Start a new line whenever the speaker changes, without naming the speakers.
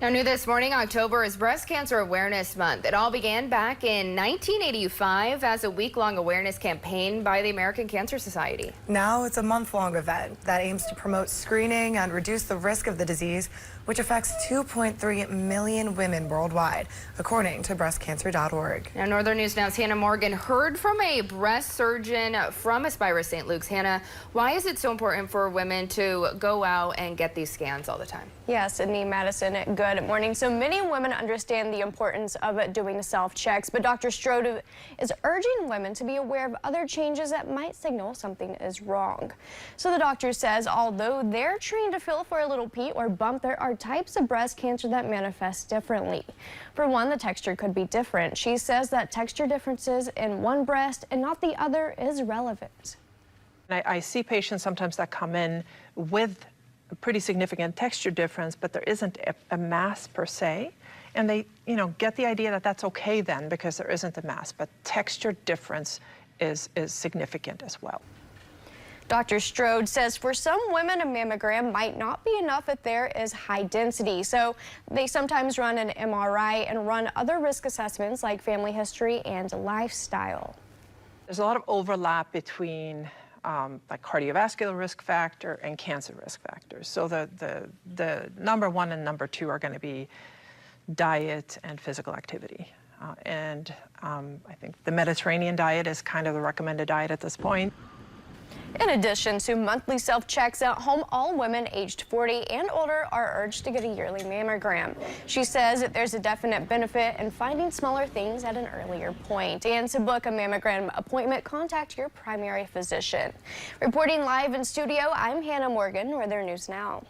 Now, new this morning, October is Breast Cancer Awareness Month. It all began back in 1985 as a week-long awareness campaign by the American Cancer Society.
Now it's a month-long event that aims to promote screening and reduce the risk of the disease, which affects 2.3 million women worldwide, according to breastcancer.org.
Now, Northern News Now's Hannah Morgan heard from a breast surgeon from Aspira St. Luke's. Hannah, why is it so important for women to go out and get these scans all the time?
Yeah, Sydney, Madison, good morning. So many women understand the importance of doing self-checks, but Dr. Stroede is urging women to be aware of other changes that might signal something is wrong. So the doctor says although they're trained to feel for a little pee or bump, there are types of breast cancer that manifest differently. For one, the texture could be different. She says that texture differences in one breast and not the other is relevant.
I see patients sometimes that come in with a pretty significant texture difference, but there isn't a mass per se. And they, get the idea that that's okay then because there isn't a mass, but texture difference is significant as well.
Dr. Stroede says for some women, a mammogram might not be enough if there is high density. So they sometimes run an MRI and run other risk assessments like family history and lifestyle.
There's a lot of overlap between like cardiovascular risk factor and cancer risk factors. So the number one and number two are going to be diet and physical activity. I think the Mediterranean diet is kind of the recommended diet at this point.
In addition to monthly self-checks at home, all women aged 40 and older are urged to get a yearly mammogram. She says that there's a definite benefit in finding smaller things at an earlier point. And to book a mammogram appointment, contact your primary physician. Reporting live in studio, I'm Hannah Morgan, Northern News Now.